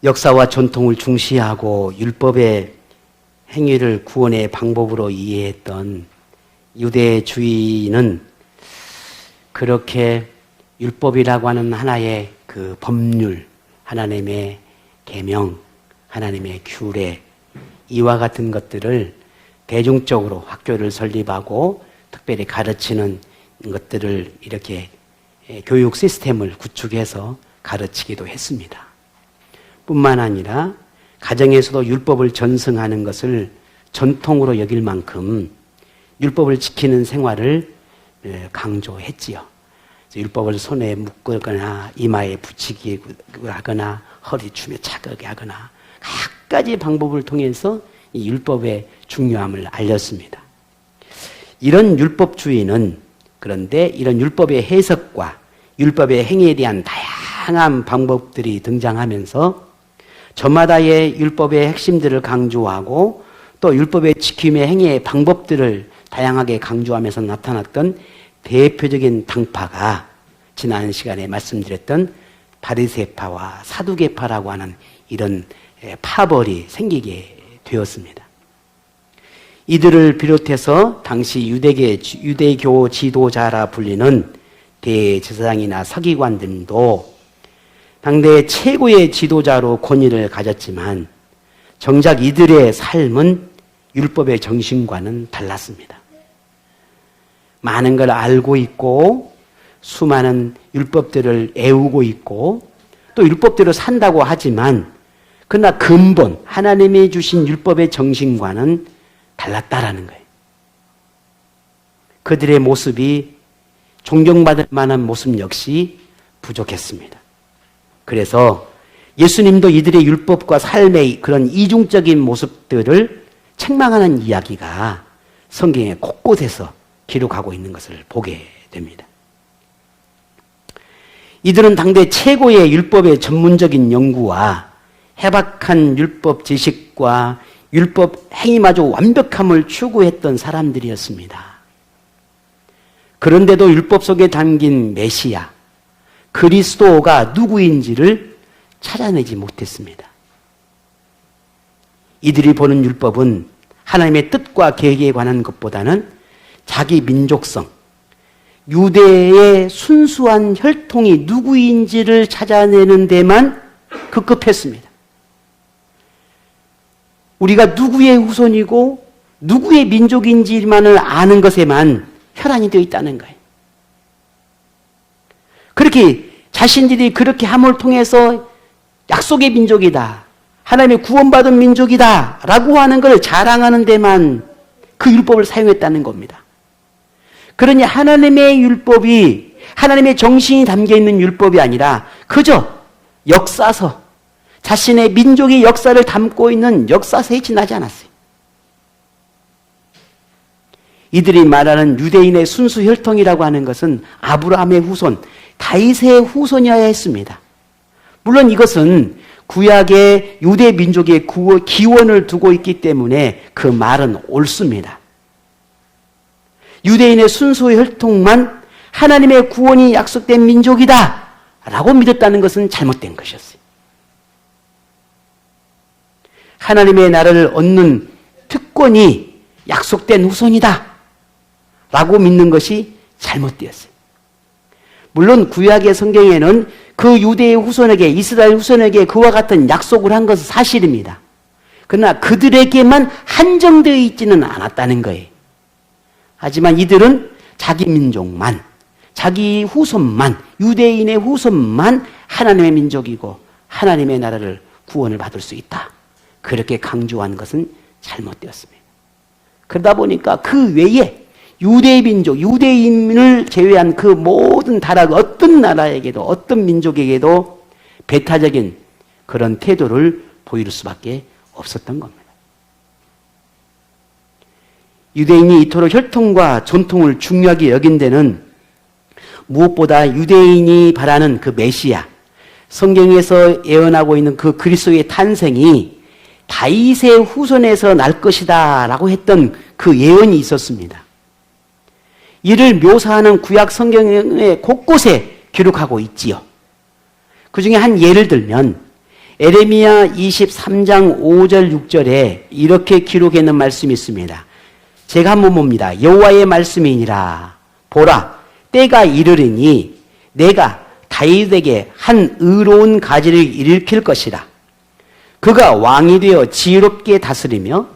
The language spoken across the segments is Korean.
역사와 전통을 중시하고 율법의 행위를 구원의 방법으로 이해했던 유대주의는 그렇게 율법이라고 하는 하나의 그 법률, 하나님의 계명, 하나님의 규례, 이와 같은 것들을 대중적으로 학교를 설립하고 특별히 가르치는 것들을 이렇게 교육 시스템을 구축해서 가르치기도 했습니다. 뿐만 아니라 가정에서도 율법을 전승하는 것을 전통으로 여길 만큼 율법을 지키는 생활을 강조했지요. 율법을 손에 묶거나 이마에 붙이기 하거나 허리춤에 차게 하거나 각가지 방법을 통해서 이 율법의 중요함을 알렸습니다. 이런 율법주의는 그런데 이런 율법의 해석과 율법의 행위에 대한 다양한 방법들이 등장하면서 저마다의 율법의 핵심들을 강조하고 또 율법의 지킴의 행위의 방법들을 다양하게 강조하면서 나타났던 대표적인 당파가 지난 시간에 말씀드렸던 바리새파와 사두개파라고 하는 이런 파벌이 생기게 되었습니다. 이들을 비롯해서 당시 유대교 지도자라 불리는 대제사장이나 서기관들도 당대 최고의 지도자로 권위를 가졌지만 정작 이들의 삶은 율법의 정신과는 달랐습니다. 많은 걸 알고 있고 수많은 율법들을 애우고 있고 또 율법대로 산다고 하지만 그러나 근본 하나님이 주신 율법의 정신과는 달랐다라는 거예요. 그들의 모습이 존경받을 만한 모습 역시 부족했습니다. 그래서 예수님도 이들의 율법과 삶의 그런 이중적인 모습들을 책망하는 이야기가 성경의 곳곳에서 기록하고 있는 것을 보게 됩니다. 이들은 당대 최고의 율법의 전문적인 연구와 해박한 율법 지식과 율법 행위마저 완벽함을 추구했던 사람들이었습니다. 그런데도 율법 속에 담긴 메시아, 그리스도가 누구인지를 찾아내지 못했습니다. 이들이 보는 율법은 하나님의 뜻과 계획에 관한 것보다는 자기 민족성, 유대의 순수한 혈통이 누구인지를 찾아내는 데만 급급했습니다. 우리가 누구의 후손이고 누구의 민족인지만을 아는 것에만 혈안이 되어 있다는 거예요. 그렇게 자신들이 그렇게 함을 통해서 약속의 민족이다, 하나님의 구원받은 민족이다 라고 하는 걸 자랑하는 데만 그 율법을 사용했다는 겁니다. 그러니 하나님의 율법이 하나님의 정신이 담겨있는 율법이 아니라 그저 역사서, 자신의 민족의 역사를 담고 있는 역사서에 지나지 않았어요. 이들이 말하는 유대인의 순수 혈통이라고 하는 것은 아브라함의 후손, 다윗의 후손이어야 했습니다. 물론 이것은 구약의 유대 민족의 기원을 두고 있기 때문에 그 말은 옳습니다. 유대인의 순수 혈통만 하나님의 구원이 약속된 민족이다 라고 믿었다는 것은 잘못된 것이었어요. 하나님의 나라를 얻는 특권이 약속된 후손이다 라고 믿는 것이 잘못되었어요. 물론 구약의 성경에는 그 유대의 후손에게, 이스라엘 후손에게 그와 같은 약속을 한 것은 사실입니다. 그러나 그들에게만 한정되어 있지는 않았다는 거예요. 하지만 이들은 자기 민족만, 자기 후손만, 유대인의 후손만 하나님의 민족이고 하나님의 나라를 구원을 받을 수 있다, 그렇게 강조한 것은 잘못되었습니다. 그러다 보니까 그 외에 유대 민족, 유대인을 제외한 그 모든 나라, 어떤 나라에게도 어떤 민족에게도 배타적인 그런 태도를 보일 수밖에 없었던 겁니다. 유대인이 이토록 혈통과 전통을 중요하게 여긴 데는 무엇보다 유대인이 바라는 그 메시아, 성경에서 예언하고 있는 그 그리스도의 탄생이 다윗의 후손에서 날 것이다 라고 했던 그 예언이 있었습니다. 이를 묘사하는 구약 성경의 곳곳에 기록하고 있지요. 그 중에 한 예를 들면 에레미야 23장 5절 6절에 이렇게 기록해 있는 말씀이 있습니다. 제가 한번 봅니다. 여호와의 말씀이니라. 보라, 때가 이르리니 내가 다윗에게 한 의로운 가지를 일으킬 것이라. 그가 왕이 되어 지혜롭게 다스리며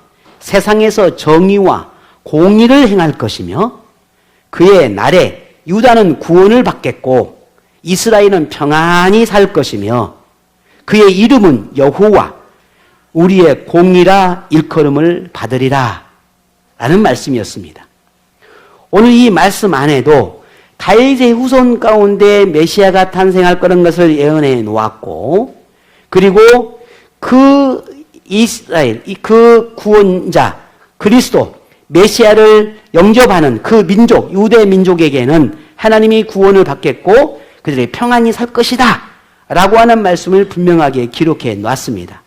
세상에서 정의와 공의를 행할 것이며 그의 날에 유다는 구원을 받겠고 이스라엘은 평안히 살 것이며 그의 이름은 여호와 우리의 공의라 일컬음을 받으리라 라는 말씀이었습니다. 오늘 이 말씀 안에도 다윗의 후손 가운데 메시아가 탄생할 거라는 것을 예언해 놓았고, 그리고 그 이스라엘, 그 구원자 그리스도 메시아를 영접하는 그 민족, 유대 민족에게는 하나님이 구원을 받겠고 그들이 평안히 살 것이다 라고 하는 말씀을 분명하게 기록해 놨습니다.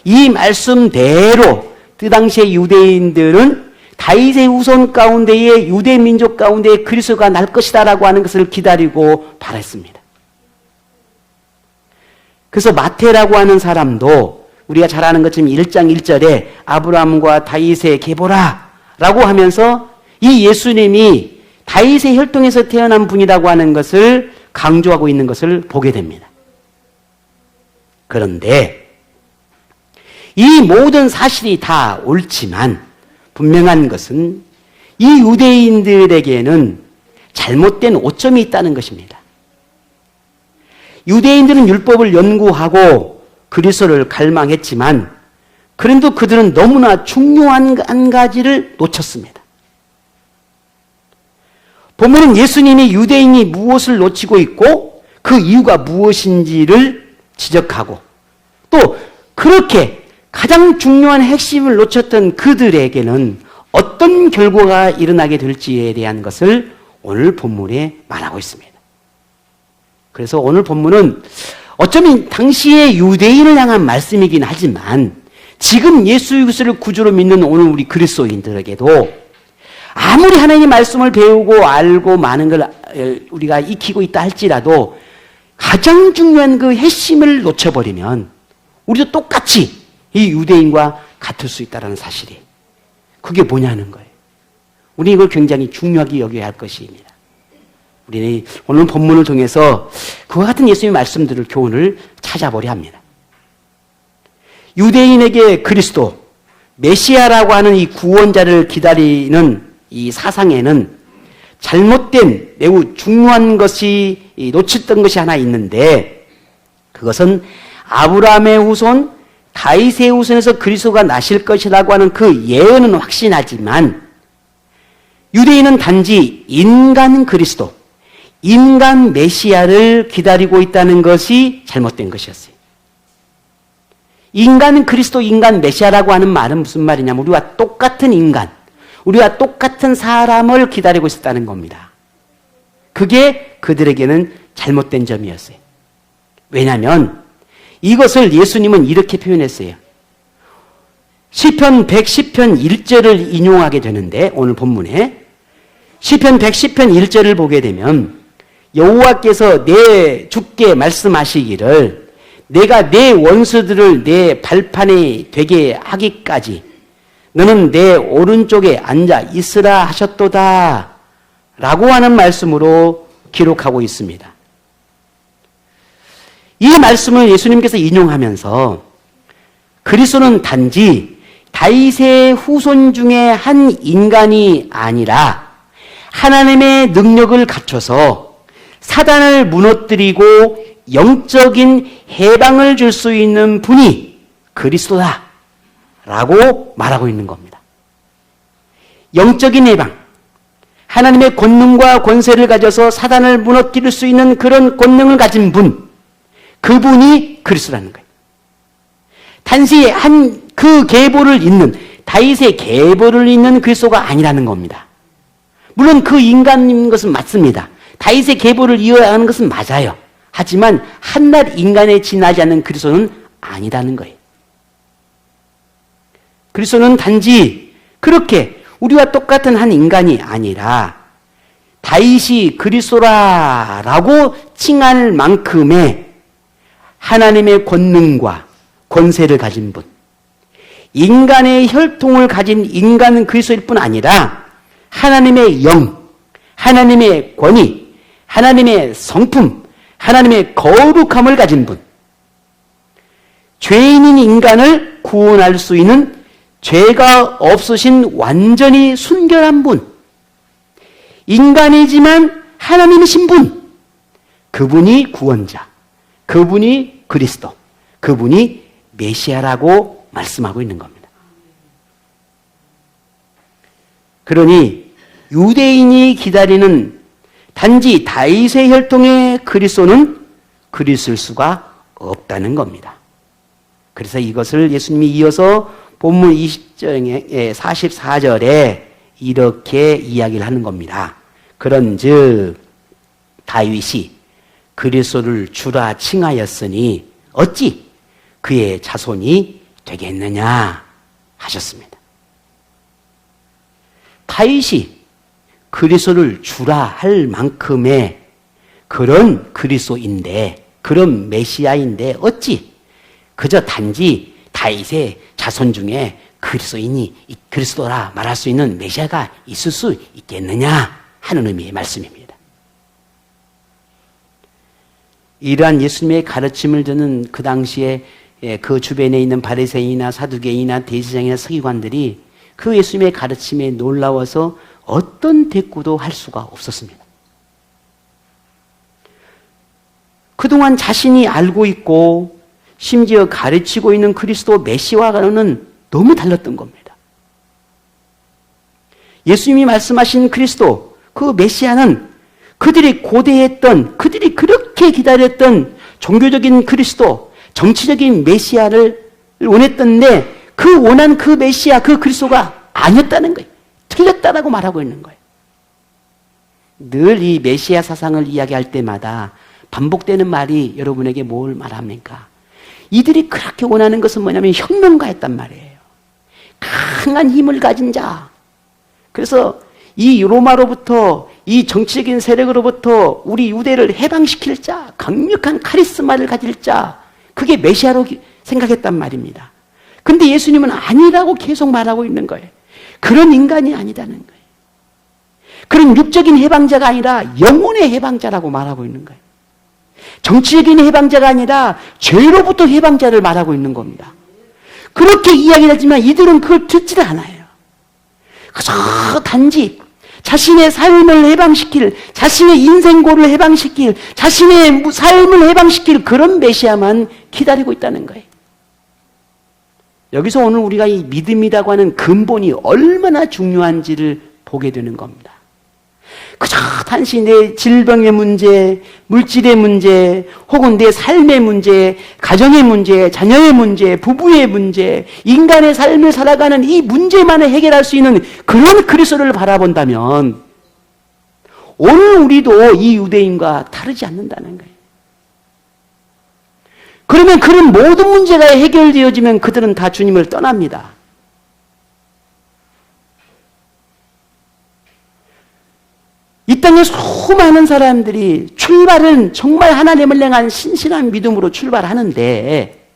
이 말씀대로 그 당시의 유대인들은 다윗의 후손 가운데에 유대 민족 가운데에 그리스도가 날 것이다 라고 하는 것을 기다리고 바랐습니다. 그래서 마태라고 하는 사람도 우리가 잘 아는 것처럼 1장 1절에 아브라함과 다윗의 계보라 라고 하면서 이 예수님이 다윗의 혈통에서 태어난 분이라고 하는 것을 강조하고 있는 것을 보게 됩니다. 그런데 이 모든 사실이 다 옳지만 분명한 것은 이 유대인들에게는 잘못된 오점이 있다는 것입니다. 유대인들은 율법을 연구하고 그리스도를 갈망했지만 그런데 그들은 너무나 중요한 한 가지를 놓쳤습니다. 보면은 예수님이 유대인이 무엇을 놓치고 있고 그 이유가 무엇인지를 지적하고 또 그렇게 가장 중요한 핵심을 놓쳤던 그들에게는 어떤 결과가 일어나게 될지에 대한 것을 오늘 본문에 말하고 있습니다. 그래서 오늘 본문은 어쩌면 당시의 유대인을 향한 말씀이긴 하지만 지금 예수 그리스도를 구주로 믿는 오늘 우리 그리스도인들에게도 아무리 하나님의 말씀을 배우고 알고 많은 걸 우리가 익히고 있다 할지라도 가장 중요한 그 핵심을 놓쳐버리면 우리도 똑같이 이 유대인과 같을 수 있다는 사실이 그게 뭐냐는 거예요. 우리는 이걸 굉장히 중요하게 여겨야 할 것입니다. 우리는 오늘 본문을 통해서 그와 같은 예수님의 말씀들을 교훈을 찾아보려 합니다. 유대인에게 그리스도, 메시아라고 하는 이 구원자를 기다리는 이 사상에는 잘못된 매우 중요한 것이 놓쳤던 것이 하나 있는데 그것은 아브라함의 후손, 다윗의 후손에서 그리스도가 나실 것이라고 하는 그 예언은 확신하지만 유대인은 단지 인간 그리스도, 인간 메시아를 기다리고 있다는 것이 잘못된 것이었어요. 인간 그리스도, 인간 메시아라고 하는 말은 무슨 말이냐면 우리와 똑같은 인간, 우리와 똑같은 사람을 기다리고 있었다는 겁니다. 그게 그들에게는 잘못된 점이었어요. 왜냐하면 이것을 예수님은 이렇게 표현했어요. 시편 110편 1절을 인용하게 되는데 오늘 본문에 시편 110편 1절을 보게 되면 여호와께서 내 주께 말씀하시기를 내가 내 원수들을 내 발판에 되게 하기까지 너는 내 오른쪽에 앉아 있으라 하셨도다 라고 하는 말씀으로 기록하고 있습니다. 이 말씀을 예수님께서 인용하면서 그리스도는 단지 다윗의 후손 중에 한 인간이 아니라 하나님의 능력을 갖춰서 사단을 무너뜨리고 영적인 해방을 줄 수 있는 분이 그리스도다 라고 말하고 있는 겁니다. 영적인 해방, 하나님의 권능과 권세를 가져서 사단을 무너뜨릴 수 있는 그런 권능을 가진 분, 그분이 그리스도라는 거예요. 단지 한 그 계보를 잇는 다윗의 계보를 잇는 그리스도가 아니라는 겁니다. 물론 그 인간인 것은 맞습니다. 다윗의 계보를 이어야 하는 것은 맞아요. 하지만 한낱 인간에 지나지 않는 그리스도는 아니라는 거예요. 그리스도는 단지 그렇게 우리와 똑같은 한 인간이 아니라 다윗이 그리스도라라고 칭할 만큼의 하나님의 권능과 권세를 가진 분, 인간의 혈통을 가진 인간 그리스도일 뿐 아니라 하나님의 영, 하나님의 권위, 하나님의 성품, 하나님의 거룩함을 가진 분, 죄인인 인간을 구원할 수 있는 죄가 없으신 완전히 순결한 분, 인간이지만 하나님이신 분, 그분이 구원자, 그분이 그리스도, 그분이 메시아라고 말씀하고 있는 겁니다. 그러니 유대인이 기다리는 단지 다윗의 혈통의 그리스도는 그리스도일 수가 없다는 겁니다. 그래서 이것을 예수님이 이어서 본문 20절에 44절에 이렇게 이야기를 하는 겁니다. 그런즉 다윗이 그리스도를 주라 칭하였으니 어찌 그의 자손이 되겠느냐 하셨습니다. 다윗이 그리스도를 주라 할 만큼의 그런 그리스도인데, 그런 메시아인데 어찌 그저 단지 다윗의 자손 중에 그리스도인이 그리스도라 말할 수 있는 메시아가 있을 수 있겠느냐 하는 의미의 말씀입니다. 이러한 예수님의 가르침을 듣는 그 당시에 그 주변에 있는 바리새인이나 사두개인이나 대제사장이나 서기관들이 그 예수님의 가르침에 놀라워서 어떤 대꾸도 할 수가 없었습니다. 그동안 자신이 알고 있고 심지어 가르치고 있는 그리스도 메시아와는 너무 달랐던 겁니다. 예수님이 말씀하신 그리스도, 그 메시아는 그들이 고대했던, 그들이 그렇게 기다렸던 종교적인 그리스도, 정치적인 메시아를 원했던데 그 원한 그 메시아, 그 그리스도가 아니었다는 거예요. 틀렸다라고 말하고 있는 거예요. 늘 이 메시아 사상을 이야기할 때마다 반복되는 말이 여러분에게 뭘 말합니까? 이들이 그렇게 원하는 것은 뭐냐면 혁명가였단 말이에요. 강한 힘을 가진 자. 그래서 이 로마로부터, 이 정치적인 세력으로부터 우리 유대를 해방시킬 자, 강력한 카리스마를 가질 자, 그게 메시아로 생각했단 말입니다. 근데 예수님은 아니라고 계속 말하고 있는 거예요. 그런 인간이 아니다는 거예요. 그런 육적인 해방자가 아니라 영혼의 해방자라고 말하고 있는 거예요. 정치적인 해방자가 아니라 죄로부터 해방자를 말하고 있는 겁니다. 그렇게 이야기를 하지만 이들은 그걸 듣지를 않아요. 그저 단지 자신의 삶을 해방시킬, 자신의 인생고를 해방시킬, 자신의 삶을 해방시킬 그런 메시아만 기다리고 있다는 거예요. 여기서 오늘 우리가 이 믿음이라고 하는 근본이 얼마나 중요한지를 보게 되는 겁니다. 그저 단지 내 질병의 문제, 물질의 문제, 혹은 내 삶의 문제, 가정의 문제, 자녀의 문제, 부부의 문제, 인간의 삶을 살아가는 이 문제만을 해결할 수 있는 그런 그리스도를 바라본다면 오늘 우리도 이 유대인과 다르지 않는다는 거예요. 그러면 그런 모든 문제가 해결되어지면 그들은 다 주님을 떠납니다. 이 땅에 수많은 사람들이 출발은 정말 하나님을 향한 신실한 믿음으로 출발하는데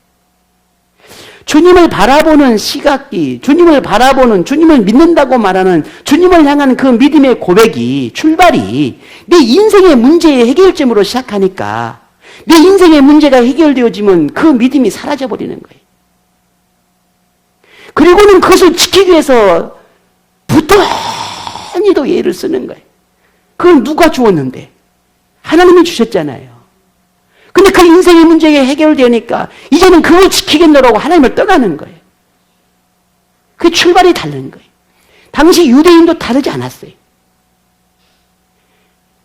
주님을 바라보는 시각이, 주님을 바라보는, 주님을 믿는다고 말하는 주님을 향한 그 믿음의 고백이, 출발이 내 인생의 문제의 해결점으로 시작하니까 내 인생의 문제가 해결되어지면 그 믿음이 사라져버리는 거예요. 그리고는 그것을 지키기 위해서 부단히도 예를 쓰는 거예요. 그걸 누가 주었는데? 하나님이 주셨잖아요. 근데 그 인생의 문제가 해결되니까 이제는 그걸 지키겠노라고 하나님을 떠나는 거예요. 그 출발이 다른 거예요. 당시 유대인도 다르지 않았어요.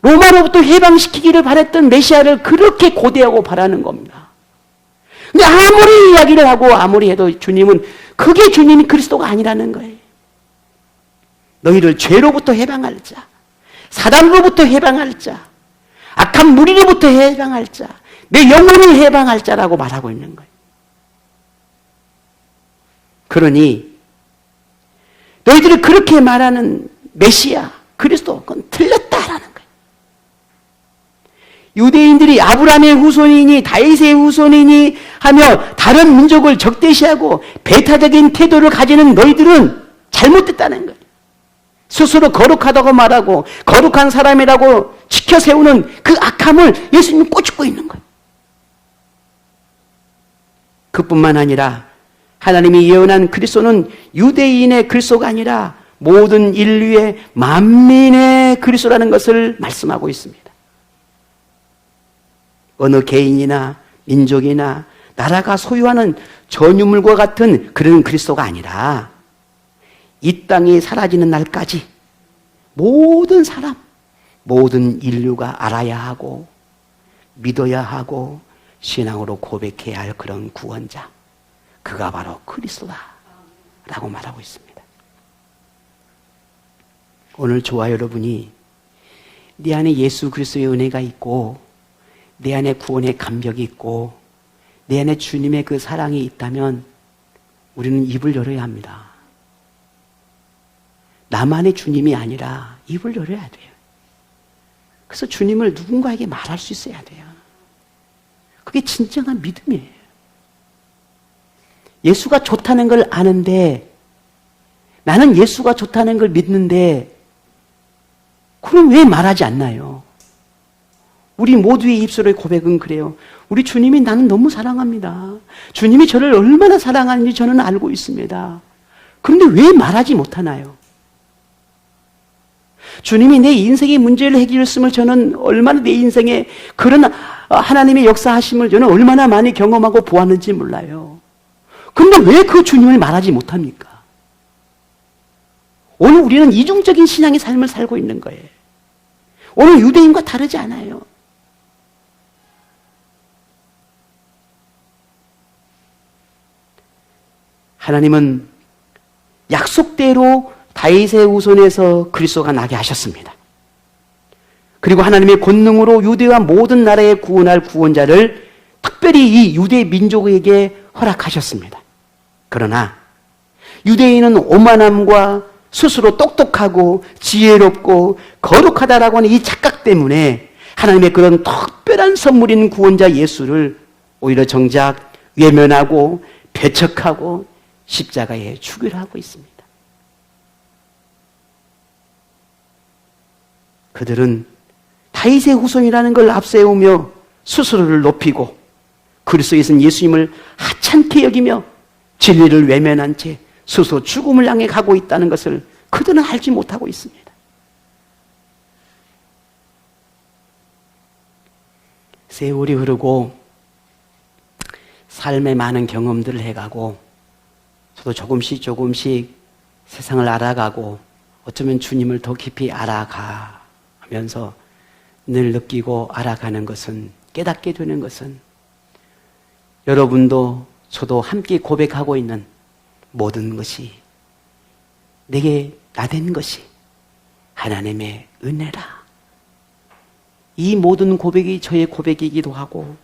로마로부터 해방시키기를 바랬던 메시아를 그렇게 고대하고 바라는 겁니다. 근데 아무리 이야기를 하고 아무리 해도 주님은 그게 주님이 그리스도가 아니라는 거예요. 너희를 죄로부터 해방할 자, 사단으로부터 해방할 자, 악한 무리로부터 해방할 자, 내 영혼을 해방할 자라고 말하고 있는 거예요. 그러니 너희들이 그렇게 말하는 메시아, 그리스도, 그건 틀렸다라는 거예요. 유대인들이 아브라함의 후손이니 다윗의 후손이니 하며 다른 민족을 적대시하고 배타적인 태도를 가지는 너희들은 잘못됐다는 거예요. 스스로 거룩하다고 말하고 거룩한 사람이라고 지켜 세우는 그 악함을 예수님이 꼬집고 있는 거예요. 그뿐만 아니라 하나님이 예언한 그리스도는 유대인의 그리스도가 아니라 모든 인류의 만민의 그리스도라는 것을 말씀하고 있습니다. 어느 개인이나 민족이나 나라가 소유하는 전유물과 같은 그런 그리스도가 아니라 이 땅이 사라지는 날까지 모든 사람, 모든 인류가 알아야 하고 믿어야 하고 신앙으로 고백해야 할 그런 구원자, 그가 바로 그리스도다 라고 말하고 있습니다. 오늘 저와 여러분이 내 안에 예수 그리스도의 은혜가 있고 내 안에 구원의 감격이 있고 내 안에 주님의 그 사랑이 있다면 우리는 입을 열어야 합니다. 나만의 주님이 아니라 입을 열어야 돼요. 그래서 주님을 누군가에게 말할 수 있어야 돼요. 그게 진정한 믿음이에요. 예수가 좋다는 걸 아는데 나는 예수가 좋다는 걸 믿는데 그럼 왜 말하지 않나요? 우리 모두의 입술의 고백은 그래요. 우리 주님이 나는 너무 사랑합니다. 주님이 저를 얼마나 사랑하는지 저는 알고 있습니다. 그런데 왜 말하지 못하나요? 주님이 내 인생의 문제를 해결했음을 저는 얼마나 내 인생에 그런 하나님의 역사하심을 저는 얼마나 많이 경험하고 보았는지 몰라요. 그런데 왜 그 주님을 말하지 못합니까? 오늘 우리는 이중적인 신앙의 삶을 살고 있는 거예요. 오늘 유대인과 다르지 않아요. 하나님은 약속대로 다윗의 후손에서 그리스도가 나게 하셨습니다. 그리고 하나님의 권능으로 유대와 모든 나라에 구원할 구원자를 특별히 이 유대 민족에게 허락하셨습니다. 그러나 유대인은 오만함과 스스로 똑똑하고 지혜롭고 거룩하다라고 하는 이 착각 때문에 하나님의 그런 특별한 선물인 구원자 예수를 오히려 정작 외면하고 배척하고 십자가에 죽이려 하고 있습니다. 그들은 다윗의 후손이라는 걸 앞세우며 스스로를 높이고 그리스도에 있는 예수님을 하찮게 여기며 진리를 외면한 채 스스로 죽음을 향해 가고 있다는 것을 그들은 알지 못하고 있습니다. 세월이 흐르고 삶의 많은 경험들을 해가고 저도 조금씩 세상을 알아가고 어쩌면 주님을 더 깊이 알아가면서 늘 느끼고 알아가는 것은, 깨닫게 되는 것은 여러분도 저도 함께 고백하고 있는 모든 것이 내게 나된 것이 하나님의 은혜라. 이 모든 고백이 저의 고백이기도 하고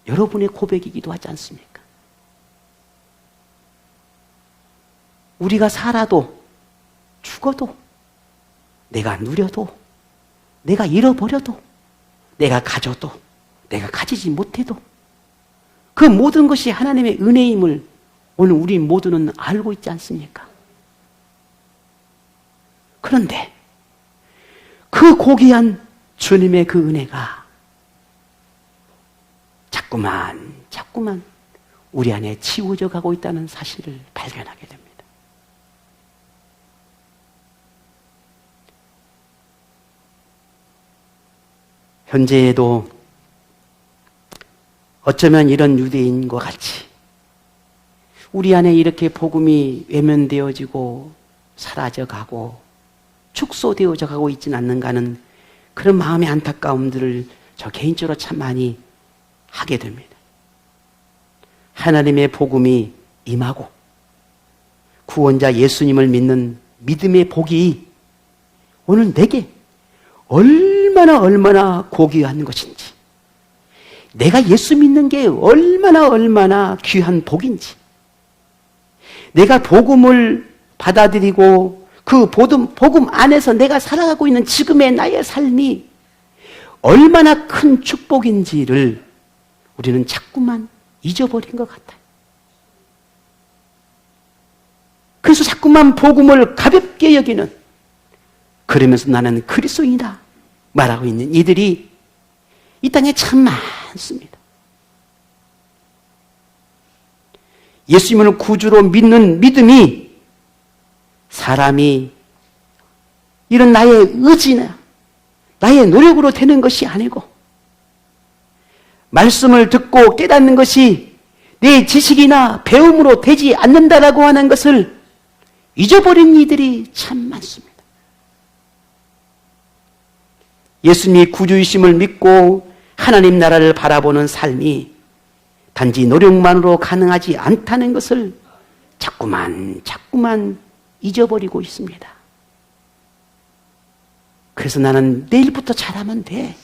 여러분의 고백이기도 하지 않습니까? 우리가 살아도 죽어도 내가 누려도 내가 잃어버려도 내가 가져도 내가 가지지 못해도 그 모든 것이 하나님의 은혜임을 오늘 우리 모두는 알고 있지 않습니까? 그런데 그 고귀한 주님의 그 은혜가 자꾸만 우리 안에 치워져 가고 있다는 사실을 발견하게 됩니다. 현재에도 어쩌면 이런 유대인과 같이 우리 안에 이렇게 복음이 외면되어지고 사라져가고 축소되어져 가고 있지는 않는가 하는 그런 마음의 안타까움들을 저 개인적으로 참 많이 하게 됩니다. 하나님의 복음이 임하고 구원자 예수님을 믿는 믿음의 복이 오늘 내게 얼마나 고귀한 것인지, 내가 예수 믿는 게 얼마나 귀한 복인지, 내가 복음을 받아들이고 그 복음 안에서 내가 살아가고 있는 지금의 나의 삶이 얼마나 큰 축복인지를 우리는 자꾸만 잊어버린 것 같아요. 그래서 자꾸만 복음을 가볍게 여기는, 그러면서 나는 그리스도인이다 말하고 있는 이들이 이 땅에 참 많습니다. 예수님을 구주로 믿는 믿음이 사람이 이런 나의 의지나 나의 노력으로 되는 것이 아니고, 말씀을 듣고 깨닫는 것이 내 지식이나 배움으로 되지 않는다라고 하는 것을 잊어버린 이들이 참 많습니다. 예수님이 구주이심을 믿고 하나님 나라를 바라보는 삶이 단지 노력만으로 가능하지 않다는 것을 자꾸만 잊어버리고 있습니다. 그래서 나는 내일부터 잘하면 돼,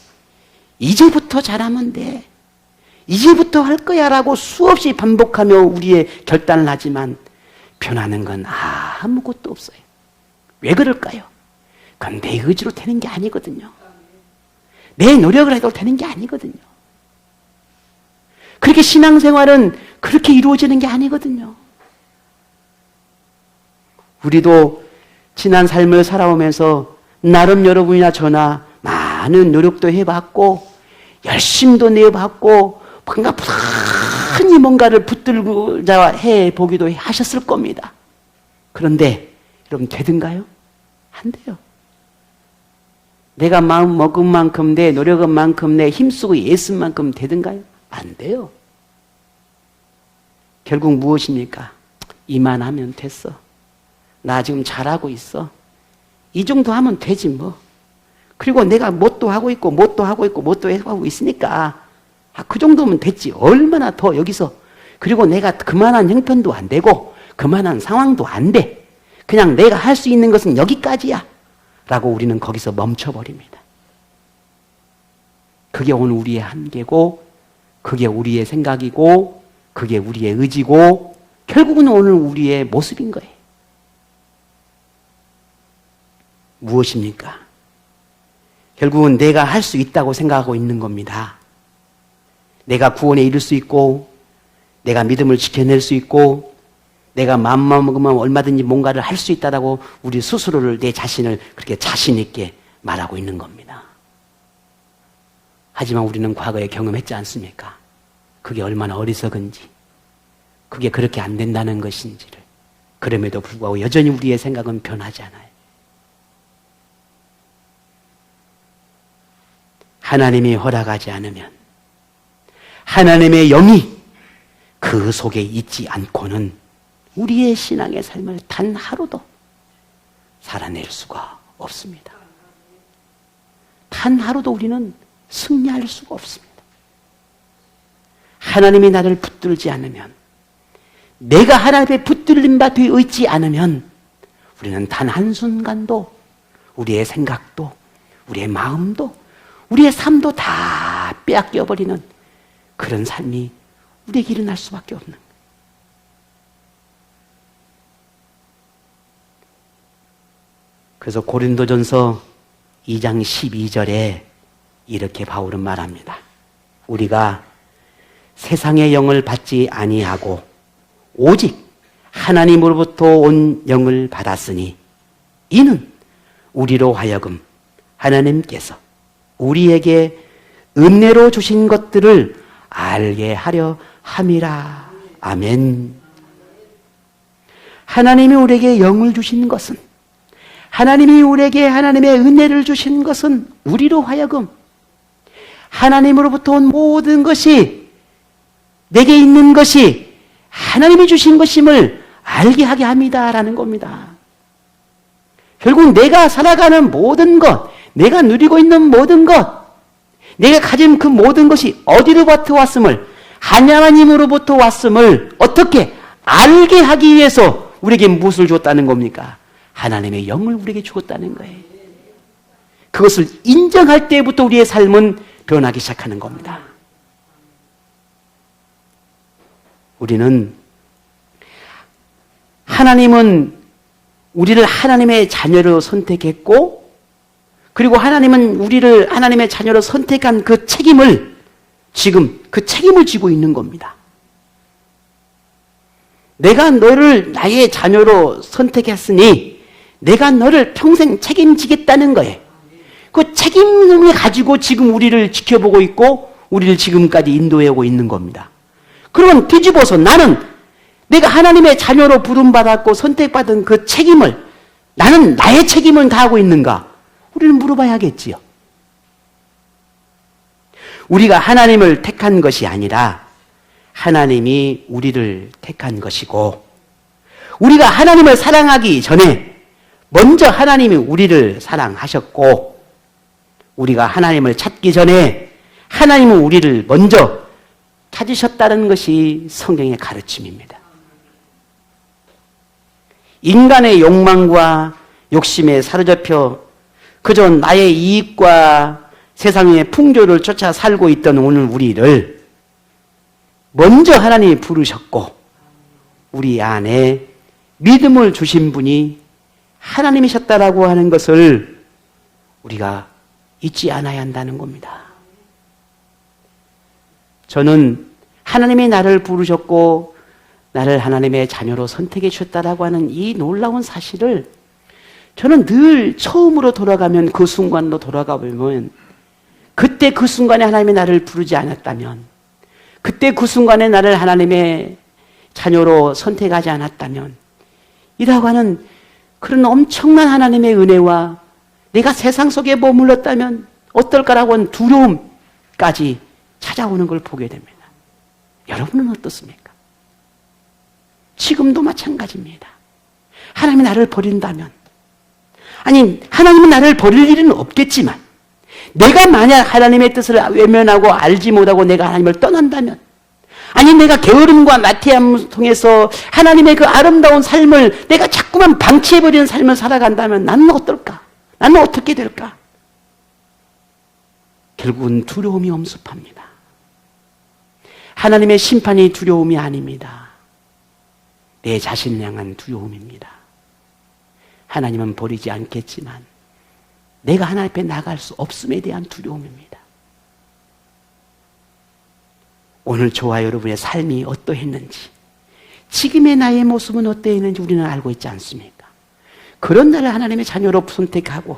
이제부터 잘하면 돼, 이제부터 할 거야 라고 수없이 반복하며 우리의 결단을 하지만 변하는 건 아무것도 없어요. 왜 그럴까요? 그건 내 의지로 되는 게 아니거든요. 내 노력을 해도 되는 게 아니거든요. 그렇게 신앙생활은 그렇게 이루어지는 게 아니거든요. 우리도 지난 삶을 살아오면서 나름 여러분이나 저나 많은 노력도 해봤고 열심도 내봤고 뭔가 부단히 뭔가를 붙들고자 해보기도 하셨을 겁니다. 그런데 여러분 되든가요? 안 돼요. 내가 마음 먹은 만큼, 내 노력한 만큼, 내 힘쓰고 애쓴 만큼 되든가요? 안 돼요. 결국 무엇입니까? 이만하면 됐어. 나 지금 잘하고 있어. 이 정도 하면 되지 뭐. 그리고 내가 뭣도 하고 있고 뭣도 하고 있고 뭣도 하고 있으니까 그 정도면 됐지. 얼마나 더 여기서. 그리고 내가 그만한 형편도 안 되고 그만한 상황도 안 돼. 그냥 내가 할 수 있는 것은 여기까지야 라고 우리는 거기서 멈춰버립니다. 그게 오늘 우리의 한계고, 그게 우리의 생각이고, 그게 우리의 의지고, 결국은 오늘 우리의 모습인 거예요. 무엇입니까? 결국은 내가 할 수 있다고 생각하고 있는 겁니다. 내가 구원에 이를 수 있고, 내가 믿음을 지켜낼 수 있고, 내가 마음만 먹으면 얼마든지 뭔가를 할 수 있다라고 우리 스스로를, 내 자신을 그렇게 자신 있게 말하고 있는 겁니다. 하지만 우리는 과거에 경험했지 않습니까? 그게 얼마나 어리석은지, 그게 그렇게 안 된다는 것인지를. 그럼에도 불구하고 여전히 우리의 생각은 변하지 않아요. 하나님이 허락하지 않으면, 하나님의 영이 그 속에 있지 않고는 우리의 신앙의 삶을 단 하루도 살아낼 수가 없습니다. 단 하루도 우리는 승리할 수가 없습니다. 하나님이 나를 붙들지 않으면, 내가 하나님의 붙들림 바 되어 있지 않으면 우리는 단 한순간도 우리의 생각도, 우리의 마음도, 우리의 삶도 다 빼앗겨버리는 그런 삶이 우리에게 일어날 수밖에 없는 거예요. 그래서 고린도전서 2장 12절에 이렇게 바울은 말합니다. 우리가 세상의 영을 받지 아니하고 오직 하나님으로부터 온 영을 받았으니 이는 우리로 하여금 하나님께서 우리에게 은혜로 주신 것들을 알게 하려 함이라. 아멘. 하나님이 우리에게 영을 주신 것은, 하나님이 우리에게 하나님의 은혜를 주신 것은 우리로 하여금 하나님으로부터 온 모든 것이, 내게 있는 것이 하나님이 주신 것임을 알게 하게 합니다라는 겁니다. 결국 내가 살아가는 모든 것, 내가 누리고 있는 모든 것, 내가 가진 그 모든 것이 어디로부터 왔음을, 하나님으로부터 왔음을 어떻게 알게 하기 위해서 우리에게 무엇을 줬다는 겁니까? 하나님의 영을 우리에게 주었다는 거예요. 그것을 인정할 때부터 우리의 삶은 변하기 시작하는 겁니다. 우리는, 하나님은 우리를 하나님의 자녀로 선택했고, 그리고 하나님은 우리를 하나님의 자녀로 선택한 그 책임을 지금 그 책임을 지고 있는 겁니다. 내가 너를 나의 자녀로 선택했으니 내가 너를 평생 책임지겠다는 거예요. 그 책임을 가지고 지금 우리를 지켜보고 있고 우리를 지금까지 인도하고 있는 겁니다. 그러면 뒤집어서 나는 내가 하나님의 자녀로 부름받았고 선택받은 그 책임을 나는 나의 책임을 다하고 있는가? 우리는 물어봐야겠지요. 우리가 하나님을 택한 것이 아니라 하나님이 우리를 택한 것이고 우리가 하나님을 사랑하기 전에 먼저 하나님이 우리를 사랑하셨고 우리가 하나님을 찾기 전에 하나님은 우리를 먼저 찾으셨다는 것이 성경의 가르침입니다. 인간의 욕망과 욕심에 사로잡혀 그저 나의 이익과 세상의 풍조를 쫓아 살고 있던 오늘 우리를 먼저 하나님이 부르셨고 우리 안에 믿음을 주신 분이 하나님이셨다라고 하는 것을 우리가 잊지 않아야 한다는 겁니다. 저는 하나님이 나를 부르셨고 나를 하나님의 자녀로 선택해 주셨다라고 하는 이 놀라운 사실을 저는 늘 처음으로 돌아가면 그 순간으로 돌아가 보면 그때 그 순간에 하나님이 나를 부르지 않았다면 그때 그 순간에 나를 하나님의 자녀로 선택하지 않았다면 이라고 하는 그런 엄청난 하나님의 은혜와 내가 세상 속에 머물렀다면 어떨까라고 하는 두려움까지 찾아오는 걸 보게 됩니다. 여러분은 어떻습니까? 지금도 마찬가지입니다. 하나님이 나를 버린다면 아니 하나님은 나를 버릴 일은 없겠지만 내가 만약 하나님의 뜻을 외면하고 알지 못하고 내가 하나님을 떠난다면 아니 내가 게으름과 나태함을 통해서 하나님의 그 아름다운 삶을 내가 자꾸만 방치해버리는 삶을 살아간다면 나는 어떨까? 나는 어떻게 될까? 결국은 두려움이 엄습합니다. 하나님의 심판이 두려움이 아닙니다. 내 자신을 향한 두려움입니다. 하나님은 버리지 않겠지만 내가 하나님 앞에 나갈 수 없음에 대한 두려움입니다. 오늘 저와 여러분의 삶이 어떠했는지 지금의 나의 모습은 어떠했는지 우리는 알고 있지 않습니까? 그런 나를 하나님의 자녀로 선택하고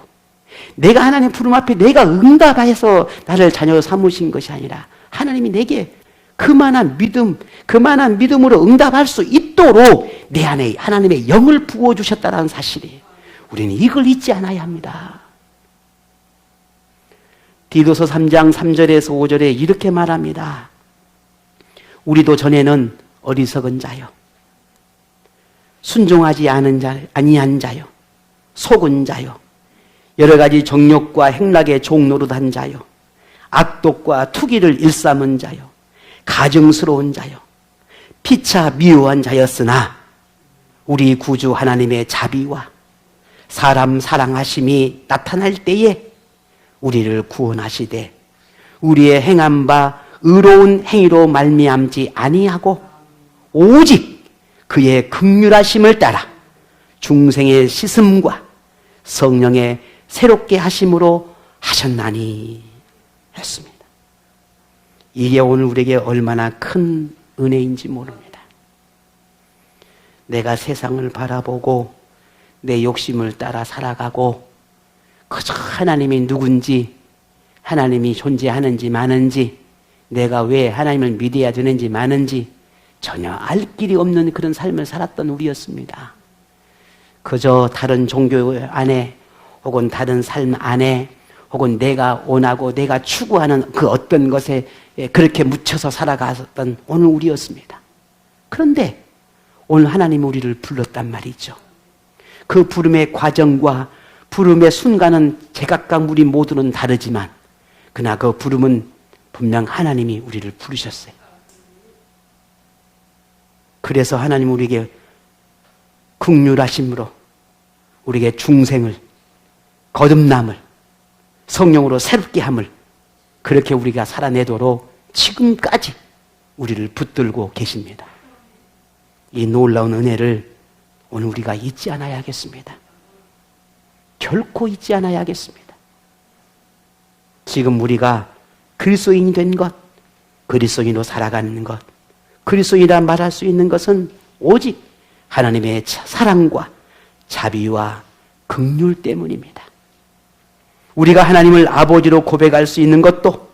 내가 하나님의 부름 앞에 내가 응답해서 나를 자녀로 삼으신 것이 아니라 하나님이 내게 그만한 믿음으로 응답할 수 있도록 내 안에 하나님의 영을 부어주셨다는 사실이에요. 우리는 이걸 잊지 않아야 합니다. 디도서 3장 3절에서 5절에 이렇게 말합니다. 우리도 전에는 어리석은 자요, 순종하지 아니한 자요, 속은 자요, 여러 가지 정욕과 행락의 종노릇한 자요, 악독과 투기를 일삼은 자요, 가증스러운 자요, 피차 미워한 자였으나 우리 구주 하나님의 자비와 사람 사랑하심이 나타날 때에 우리를 구원하시되 우리의 행한 바 의로운 행위로 말미암지 아니하고 오직 그의 긍휼하심을 따라 중생의 씻음과 성령의 새롭게 하심으로 하셨나니 했습니다. 이게 오늘 우리에게 얼마나 큰 은혜인지 모릅니다. 내가 세상을 바라보고 내 욕심을 따라 살아가고 그저 하나님이 누군지 하나님이 존재하는지 마는지 내가 왜 하나님을 믿어야 되는지 마는지 전혀 알 길이 없는 그런 삶을 살았던 우리였습니다. 그저 다른 종교 안에 혹은 다른 삶 안에 혹은 내가 원하고 내가 추구하는 그 어떤 것에 그렇게 묻혀서 살아갔던 오늘 우리였습니다. 그런데 오늘 하나님이 우리를 불렀단 말이죠. 그 부름의 과정과 부름의 순간은 제각각 우리 모두는 다르지만 그러나 그 부름은 분명 하나님이 우리를 부르셨어요. 그래서 하나님 우리에게 긍휼하심으로 우리에게 중생을 거듭남을 성령으로 새롭게 함을 그렇게 우리가 살아내도록 지금까지 우리를 붙들고 계십니다. 이 놀라운 은혜를 오늘 우리가 잊지 않아야 하겠습니다. 결코 잊지 않아야 하겠습니다. 지금 우리가 그리스도인이 된 것, 그리스도인으로 살아가는 것, 그리스도인이라 말할 수 있는 것은 오직 하나님의 사랑과 자비와 긍휼 때문입니다. 우리가 하나님을 아버지로 고백할 수 있는 것도,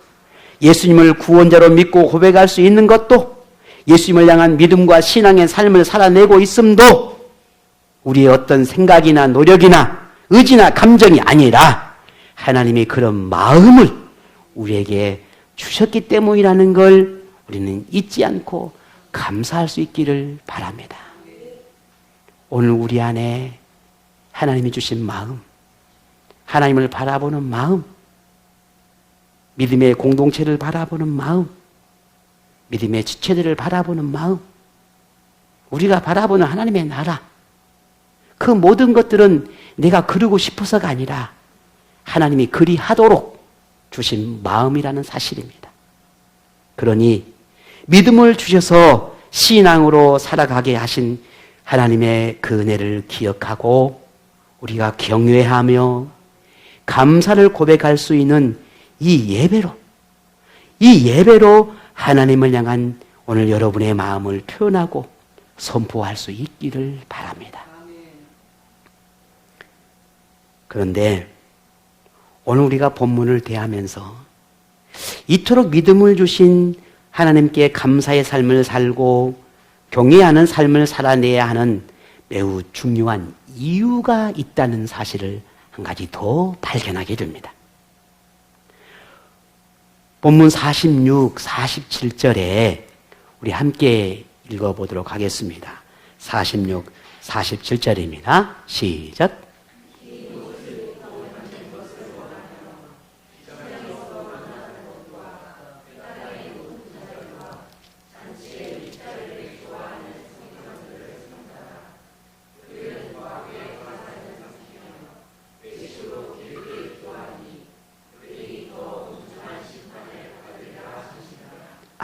예수님을 구원자로 믿고 고백할 수 있는 것도, 예수님을 향한 믿음과 신앙의 삶을 살아내고 있음도 우리의 어떤 생각이나 노력이나 의지나 감정이 아니라 하나님이 그런 마음을 우리에게 주셨기 때문이라는 걸 우리는 잊지 않고 감사할 수 있기를 바랍니다. 오늘 우리 안에 하나님이 주신 마음, 하나님을 바라보는 마음, 믿음의 공동체를 바라보는 마음, 믿음의 지체들을 바라보는 마음, 우리가 바라보는 하나님의 나라, 그 모든 것들은 내가 그러고 싶어서가 아니라 하나님이 그리하도록 주신 마음이라는 사실입니다. 그러니 믿음을 주셔서 신앙으로 살아가게 하신 하나님의 그 은혜를 기억하고 우리가 경외하며 감사를 고백할 수 있는 이 예배로 하나님을 향한 오늘 여러분의 마음을 표현하고 선포할 수 있기를 바랍니다. 그런데 오늘 우리가 본문을 대하면서 이토록 믿음을 주신 하나님께 감사의 삶을 살고 경외하는 삶을 살아내야 하는 매우 중요한 이유가 있다는 사실을 한 가지 더 발견하게 됩니다. 본문 46, 47절에 우리 함께 읽어보도록 하겠습니다. 46, 47절입니다. 시작.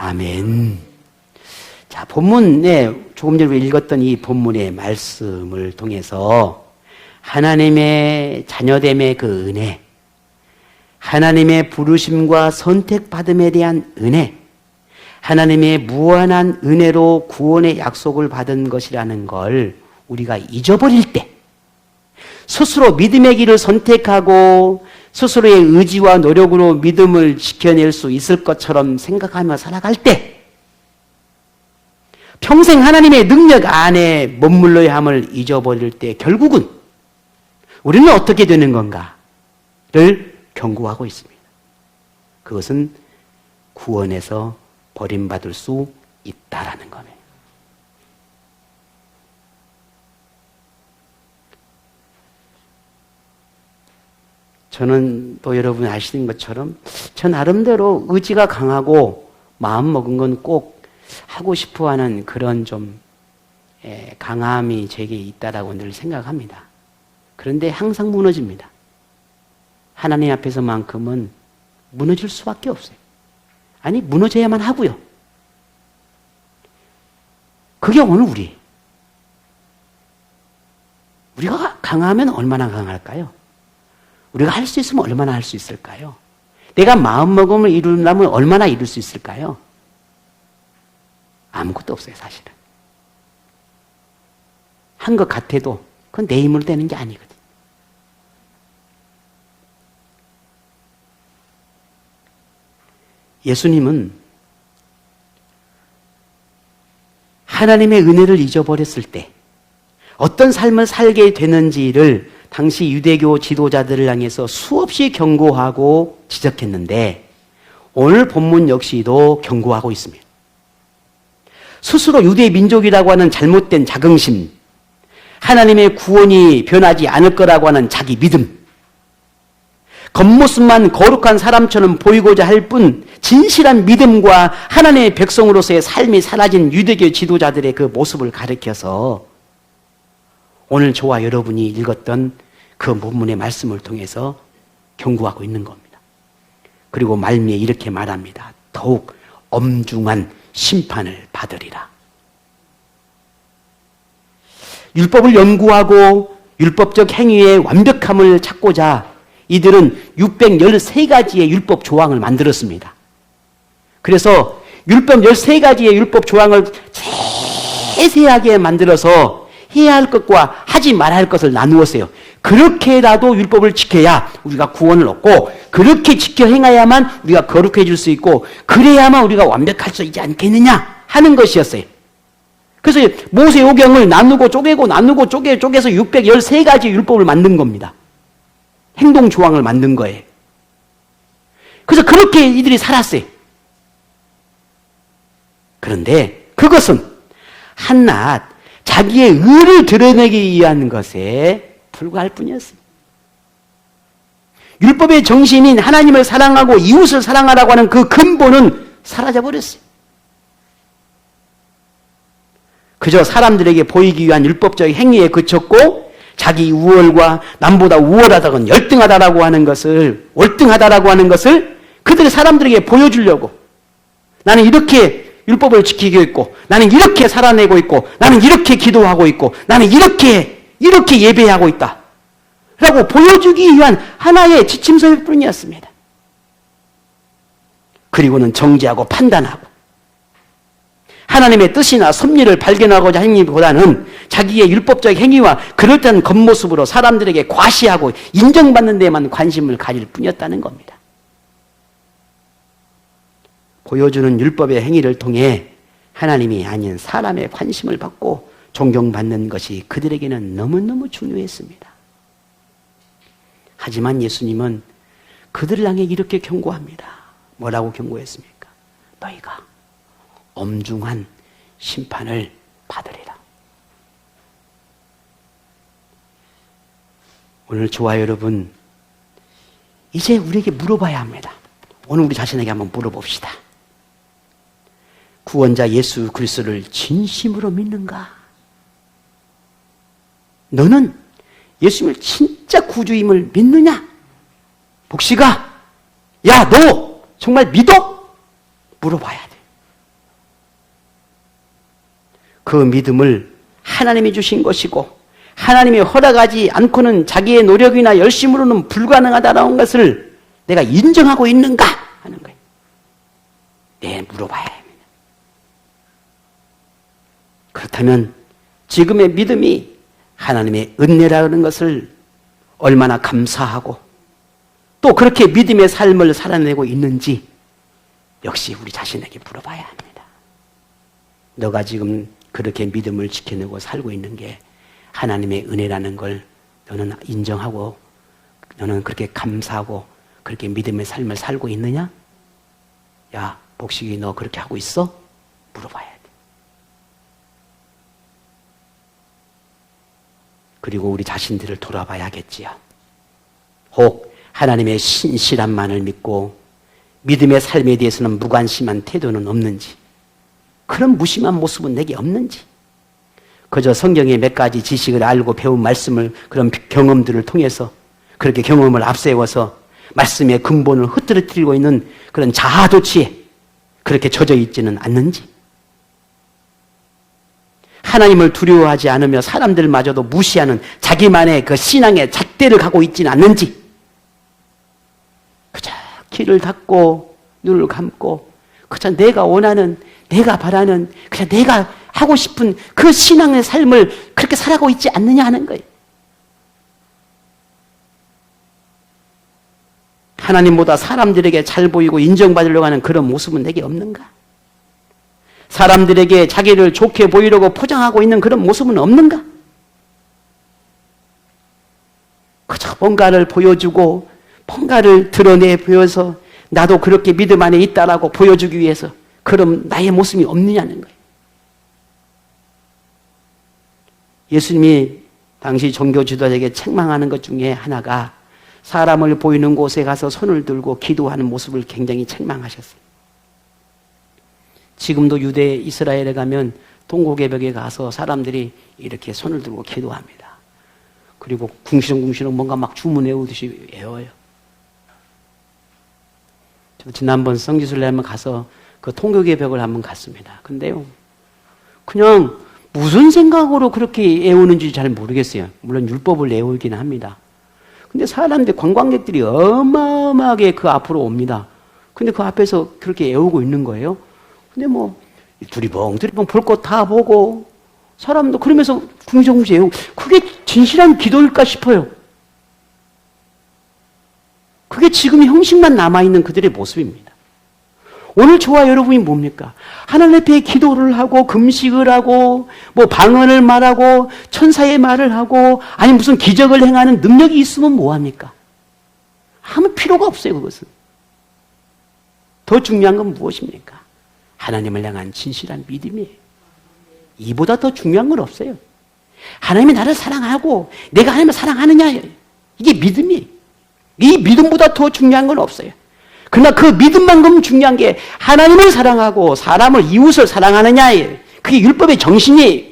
아멘. 자, 본문에 조금 전에 읽었던 이 본문의 말씀을 통해서 하나님의 자녀됨의 그 은혜, 하나님의 부르심과 선택받음에 대한 은혜, 하나님의 무한한 은혜로 구원의 약속을 받은 것이라는 걸 우리가 잊어버릴 때, 스스로 믿음의 길을 선택하고 스스로의 의지와 노력으로 믿음을 지켜낼 수 있을 것처럼 생각하며 살아갈 때, 평생 하나님의 능력 안에 머물러야 함을 잊어버릴 때 결국은 우리는 어떻게 되는 건가를 경고하고 있습니다. 그것은 구원에서 버림받을 수 있다라는 겁니다. 저는 또 여러분 아시는 것처럼 저 나름대로 의지가 강하고 마음 먹은 건 꼭 하고 싶어하는 그런 좀 강함이 제게 있다라고 늘 생각합니다. 그런데 항상 무너집니다. 하나님 앞에서만큼은 무너질 수밖에 없어요. 아니 무너져야만 하고요. 그게 오늘 우리가 강하면 얼마나 강할까요? 우리가 할 수 있으면 얼마나 할 수 있을까요? 내가 마음먹음을 이루려면 얼마나 이룰 수 있을까요? 아무것도 없어요, 사실은. 한 것 같아도 그건 내 힘으로 되는 게 아니거든. 예수님은 하나님의 은혜를 잊어버렸을 때 어떤 삶을 살게 되는지를 당시 유대교 지도자들을 향해서 수없이 경고하고 지적했는데 오늘 본문 역시도 경고하고 있습니다. 스스로 유대 민족이라고 하는 잘못된 자긍심, 하나님의 구원이 변하지 않을 거라고 하는 자기 믿음, 겉모습만 거룩한 사람처럼 보이고자 할 뿐 진실한 믿음과 하나님의 백성으로서의 삶이 사라진 유대교 지도자들의 그 모습을 가리켜서 오늘 저와 여러분이 읽었던 그 본문의 말씀을 통해서 경고하고 있는 겁니다. 그리고 말미에 이렇게 말합니다. 더욱 엄중한 심판을 받으리라. 율법을 연구하고 율법적 행위의 완벽함을 찾고자 이들은 613가지의 율법 조항을 만들었습니다. 그래서 율법 13가지의 율법 조항을 세세하게 만들어서 해야 할 것과 하지 말아야 할 것을 나누었어요. 그렇게라도 율법을 지켜야 우리가 구원을 얻고, 그렇게 지켜 행해야만 우리가 거룩해질 수 있고, 그래야만 우리가 완벽할 수 있지 않겠느냐 하는 것이었어요. 그래서 모세오경을 나누고 쪼개고 나누고 쪼개서 613가지 율법을 만든 겁니다. 행동 조항을 만든 거예요. 그래서 그렇게 이들이 살았어요. 그런데 그것은 한낱 자기의 의를 드러내기 위한 것에 불과할 뿐이었습니다. 율법의 정신인 하나님을 사랑하고 이웃을 사랑하라고 하는 그 근본은 사라져버렸어요. 그저 사람들에게 보이기 위한 율법적 행위에 그쳤고, 자기 우월과 남보다 우월하다건 열등하다라고 하는 것을, 월등하다라고 하는 것을 그들이 사람들에게 보여주려고, 나는 이렇게 율법을 지키고 있고, 나는 이렇게 살아내고 있고, 나는 이렇게 기도하고 있고, 나는 이렇게 예배하고 있다 라고 보여주기 위한 하나의 지침서일 뿐이었습니다. 그리고는 정죄하고 판단하고, 하나님의 뜻이나 섭리를 발견하고자 하기보다는 자기의 율법적 행위와 그럴듯한 겉모습으로 사람들에게 과시하고 인정받는 데만 관심을 가질 뿐이었다는 겁니다. 보여주는 율법의 행위를 통해 하나님이 아닌 사람의 관심을 받고 존경받는 것이 그들에게는 너무너무 중요했습니다. 하지만 예수님은 그들을 향해 이렇게 경고합니다. 뭐라고 경고했습니까? 너희가 엄중한 심판을 받으리라. 오늘 저와 여러분, 이제 우리에게 물어봐야 합니다. 오늘 우리 자신에게 한번 물어봅시다. 구원자 예수 그리스도를 진심으로 믿는가? 너는 예수님을 진짜 구주임을 믿느냐? 복시가, 야, 너 정말 믿어? 물어봐야 돼. 그 믿음을 하나님이 주신 것이고, 하나님이 허락하지 않고는 자기의 노력이나 열심으로는 불가능하다는 것을 내가 인정하고 있는가 하는 거예요. 네, 물어봐야 합니다. 그렇다면 지금의 믿음이 하나님의 은혜라는 것을 얼마나 감사하고 또 그렇게 믿음의 삶을 살아내고 있는지 역시 우리 자신에게 물어봐야 합니다. 너가 지금 그렇게 믿음을 지켜내고 살고 있는 게 하나님의 은혜라는 걸 너는 인정하고, 너는 그렇게 감사하고 그렇게 믿음의 삶을 살고 있느냐? 야, 복식이 너 그렇게 하고 있어? 물어봐야 돼. 그리고 우리 자신들을 돌아봐야겠지요. 혹 하나님의 신실함만을 믿고 믿음의 삶에 대해서는 무관심한 태도는 없는지, 그런 무심한 모습은 내게 없는지, 그저 성경의 몇 가지 지식을 알고 배운 말씀을, 그런 경험들을 통해서 그렇게 경험을 앞세워서 말씀의 근본을 흐트러뜨리고 있는 그런 자아도취에 그렇게 젖어 있지는 않는지, 하나님을 두려워하지 않으며 사람들마저도 무시하는 자기만의 그 신앙의 잣대를 갖고 있지는 않는지, 그저 귀를 닫고 눈을 감고 그저 내가 원하는, 내가 바라는, 그냥 내가 하고 싶은 그 신앙의 삶을 그렇게 살아가고 있지 않느냐 하는 거예요. 하나님보다 사람들에게 잘 보이고 인정받으려고 하는 그런 모습은 내게 없는가? 사람들에게 자기를 좋게 보이려고 포장하고 있는 그런 모습은 없는가? 그저 뭔가를 보여주고 뭔가를 드러내 보여서 나도 그렇게 믿음 안에 있다라고 보여주기 위해서 그런 나의 모습이 없느냐는 거예요. 예수님이 당시 종교 지도자에게 책망하는 것 중에 하나가 사람을 보이는 곳에 가서 손을 들고 기도하는 모습을 굉장히 책망하셨어요. 지금도 유대 이스라엘에 가면 동고개벽에 가서 사람들이 이렇게 손을 들고 기도합니다. 그리고 궁시렁궁시렁 뭔가 막 주문 외우듯이 외워요. 저 지난번 성지순례 한번 가서 그 통교개벽을 한번 갔습니다. 근데요, 그냥 무슨 생각으로 그렇게 외우는지 잘 모르겠어요. 물론 율법을 외우긴 합니다. 근데 사람들, 관광객들이 어마어마하게 그 앞으로 옵니다. 근데 그 앞에서 그렇게 애우고 있는 거예요. 근데 뭐 두리번 볼 것 다 보고 사람도 그러면서 궁정무시 애우고, 그게 진실한 기도일까 싶어요. 그게 지금 형식만 남아있는 그들의 모습입니다. 오늘 저와 여러분이 뭡니까? 하나님 앞에 기도를 하고 금식을 하고 뭐 방언을 말하고 천사의 말을 하고 아니 무슨 기적을 행하는 능력이 있으면 뭐합니까? 아무 필요가 없어요. 그것은. 더 중요한 건 무엇입니까? 하나님을 향한 진실한 믿음이에요. 이보다 더 중요한 건 없어요. 하나님이 나를 사랑하고 내가 하나님을 사랑하느냐, 이게 믿음이에요. 이 믿음보다 더 중요한 건 없어요. 그러나 그 믿음만큼 중요한 게 하나님을 사랑하고 사람을, 이웃을 사랑하느냐예요. 그게 율법의 정신이에요.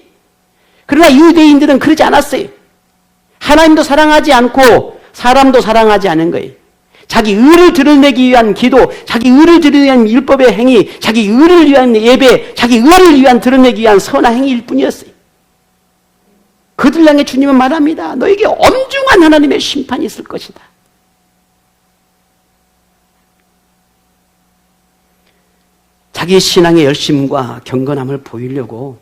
그러나 유대인들은 그러지 않았어요. 하나님도 사랑하지 않고 사람도 사랑하지 않은 거예요. 자기 의를 드러내기 위한 기도, 자기 의를 드러내기 위한 율법의 행위, 자기 의를 위한 예배, 자기 의를 위한 드러내기 위한 선한 행위일 뿐이었어요. 그들 향해 주님은 말합니다. 너에게 엄중한 하나님의 심판이 있을 것이다. 자기 신앙의 열심과 경건함을 보이려고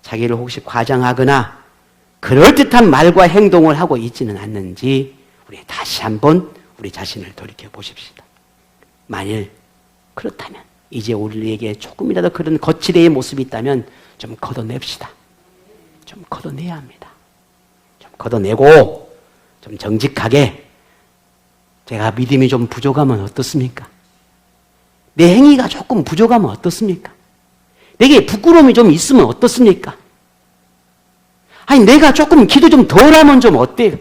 자기를 혹시 과장하거나 그럴듯한 말과 행동을 하고 있지는 않는지 우리 다시 한번 우리 자신을 돌이켜 보십시다. 만일 그렇다면 이제 우리에게 조금이라도 그런 거칠의 모습이 있다면 좀 걷어냅시다. 좀 걷어내야 합니다. 좀 걷어내고 좀 정직하게, 제가 믿음이 좀 부족하면 어떻습니까? 내 행위가 조금 부족하면 어떻습니까? 내게 부끄러움이 좀 있으면 어떻습니까? 아니 내가 조금 기도 좀 덜하면 좀 어때요?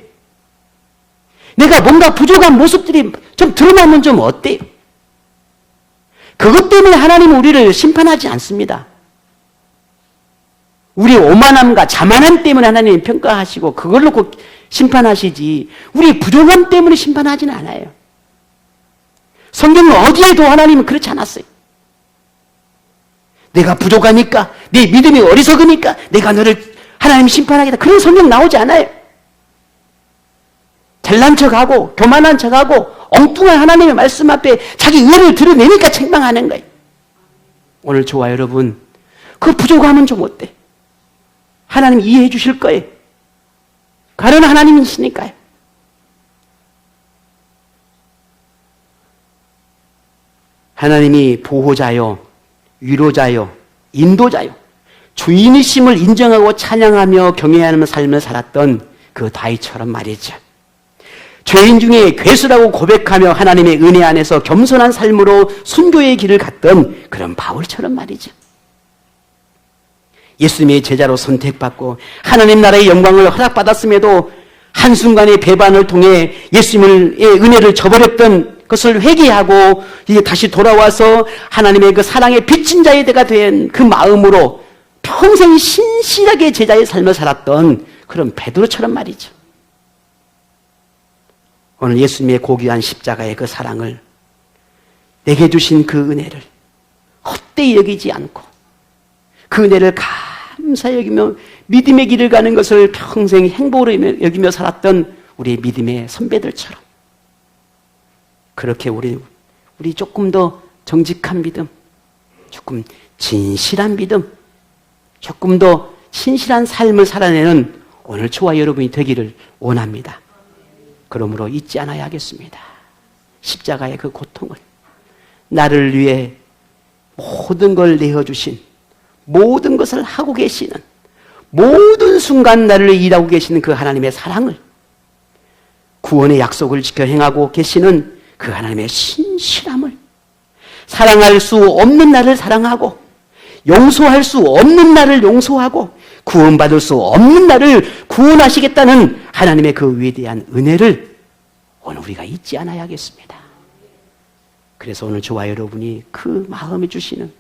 내가 뭔가 부족한 모습들이 좀 드러나면 좀 어때요? 그것 때문에 하나님은 우리를 심판하지 않습니다. 우리 오만함과 자만함 때문에 하나님이 평가하시고 그걸 놓고 심판하시지, 우리 부족함 때문에 심판하지는 않아요. 성경 어디에도 하나님은 그렇지 않았어요. 내가 부족하니까, 내 믿음이 어리석으니까 내가 너를 하나님 심판하겠다, 그런 성경 나오지 않아요. 잘난 척하고 교만한 척하고 엉뚱한 하나님의 말씀 앞에 자기 의를 드러내니까 책망하는 거예요. 오늘 저와 여러분 그 부족함은 좀 어때? 하나님 이해해 주실 거예요. 가는 하나님이시니까요. 하나님이 보호자요, 위로자요, 인도자요, 주인이심을 인정하고 찬양하며 경외하는 삶을 살았던 그 다윗처럼 말이죠. 죄인 중에 괴수라고 고백하며 하나님의 은혜 안에서 겸손한 삶으로 순교의 길을 갔던 그런 바울처럼 말이죠. 예수님의 제자로 선택받고 하나님 나라의 영광을 허락받았음에도 한순간의 배반을 통해 예수님의 은혜를 저버렸던 그것을 회개하고 이제 다시 돌아와서 하나님의 그 사랑의 빚진 자의 대가 된 그 마음으로 평생 신실하게 제자의 삶을 살았던 그런 베드로처럼 말이죠. 오늘 예수님의 고귀한 십자가의 그 사랑을, 내게 주신 그 은혜를 헛되이 여기지 않고 그 은혜를 감사히 여기며 믿음의 길을 가는 것을 평생 행복으로 여기며 살았던 우리 믿음의 선배들처럼, 그렇게 우리 조금 더 정직한 믿음, 조금 진실한 믿음, 조금 더 신실한 삶을 살아내는 오늘 저와 여러분이 되기를 원합니다. 그러므로 잊지 않아야 하겠습니다. 십자가의 그 고통을, 나를 위해 모든 걸 내어주신, 모든 것을 하고 계시는, 모든 순간 나를 위해 일하고 계시는 그 하나님의 사랑을, 구원의 약속을 지켜 행하고 계시는 그 하나님의 신실함을, 사랑할 수 없는 나를 사랑하고 용서할 수 없는 나를 용서하고 구원받을 수 없는 나를 구원하시겠다는 하나님의 그 위대한 은혜를 오늘 우리가 잊지 않아야 하겠습니다. 그래서 오늘 저와 여러분이 그 마음에 주시는,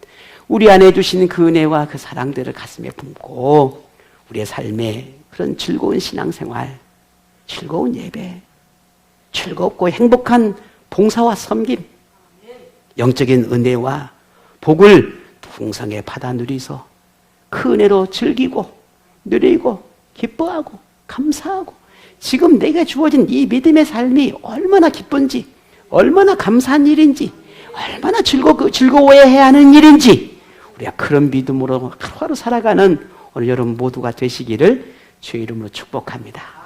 우리 안에 주시는 그 은혜와 그 사랑들을 가슴에 품고 우리의 삶에 그런 즐거운 신앙생활, 즐거운 예배, 즐겁고 행복한 봉사와 섬김, 영적인 은혜와 복을 풍성하게 받아 누리서 그 은혜로 즐기고 누리고 기뻐하고 감사하고 지금 내게 주어진 이 믿음의 삶이 얼마나 기쁜지, 얼마나 감사한 일인지, 얼마나 즐거워야 해야 하는 일인지, 우리가 그런 믿음으로 하루하루 살아가는 오늘 여러분 모두가 되시기를 주의 이름으로 축복합니다.